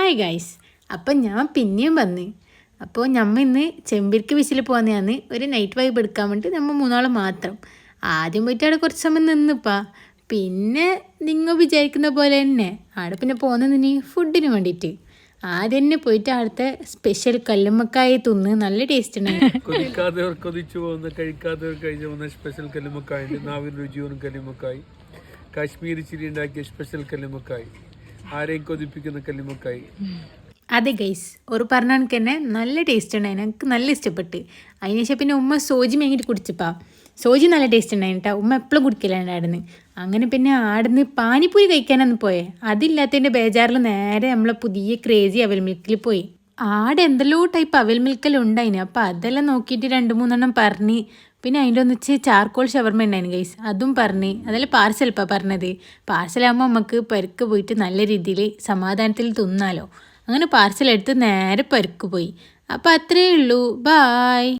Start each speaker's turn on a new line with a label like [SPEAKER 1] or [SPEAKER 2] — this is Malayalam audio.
[SPEAKER 1] ഹായ് ഗൈസ്, അപ്പം ഞാൻ പിന്നെയും വന്ന്. അപ്പോൾ നമ്മൾ ഇന്ന് ചെമ്പിരിക്ക് ബീച്ചിൽ പോകുന്നതാണ്. ഒരു നൈറ്റ് വൈബ് എടുക്കാൻ വേണ്ടിയിട്ട് നമ്മൾ മൂന്നാൾ മാത്രം. ആദ്യം പോയിട്ട് അവിടെ കുറച്ച് സമയം നിന്നിപ്പാ. പിന്നെ നിങ്ങൾ വിചാരിക്കുന്ന പോലെ തന്നെ അവിടെ പിന്നെ പോകുന്നതിന് ഫുഡിന് വേണ്ടിയിട്ട് ആദ്യം തന്നെ പോയിട്ട് അവിടുത്തെ സ്പെഷ്യൽ കല്ലുമ്മക്കായി തിന്ന് നല്ല ടേസ്റ്റ് ഉണ്ടായിരുന്നു.
[SPEAKER 2] കൊതിക്കാത്തവർ കൊതിച്ചു പോകുന്ന, കഴിക്കാത്തവർ കഴിച്ചു പോകുന്ന സ്പെഷ്യൽ കല്ലുമ്മക്കായി, നാവിൻ രുചിയോറും കല്ലുമ്മക്കായി, കാശ്മീരി ചിരി ഉണ്ടാക്കിയ സ്പെഷ്യൽ കല്ലുമ്മക്കായി, ആരെയും കൊതിപ്പിക്കുന്ന കല്ലുമ്മക്കായി.
[SPEAKER 1] അതെ ഗൈസ്, ഒരു പറഞ്ഞ കണക്ക് തന്നെ നല്ല ടേസ്റ്റ് ഉണ്ടായിരുന്നു. എനിക്ക് നല്ല ഇഷ്ടപ്പെട്ട്. അതിനുശേഷം പിന്നെ ഉമ്മ സോജി മേങ്ങിയിട്ട് കുടിച്ചപ്പാ. സോജി നല്ല ടേസ്റ്റ് ഉണ്ടായിരുന്നു കേട്ടോ. ഉമ്മ എപ്പോഴും കുടിക്കലുണ്ടായിരുന്നു. അങ്ങനെ പിന്നെ ആടുന്ന് പാനിപ്പൂരി കഴിക്കാനാണ് പോയേ. അതില്ലാത്തതിൻ്റെ ബേജാറിൽ നേരെ നമ്മളെ പുതിയ ക്രേസി അവൽ മിൽക്കിൽ പോയി. ആടെ എന്തെല്ലോ ടൈപ്പ് അവൽ മിൽക്കെല്ലാം ഉണ്ടായിന്. അപ്പോൾ അതെല്ലാം നോക്കിയിട്ട് 2-3 പറഞ്ഞ്. പിന്നെ അതിൻ്റെ ഒന്നിച്ച് ചാർക്കോൾ ഷവർമ ഉണ്ടായിരുന്നു ഗൈസ്, അതും പറഞ്ഞ്. അതെല്ലാം പാർസലിപ്പാണ് പറഞ്ഞത്. പാർസലാകുമ്പോൾ നമുക്ക് പരുക്ക് പോയിട്ട് നല്ല രീതിയിൽ സമാധാനത്തിൽ തിന്നാലോ. അങ്ങനെ പാർസൽ എടുത്ത് നേരെ പരുക്ക് പോയി. അപ്പോൾ അത്രയേ ഉള്ളൂ. ബായ്.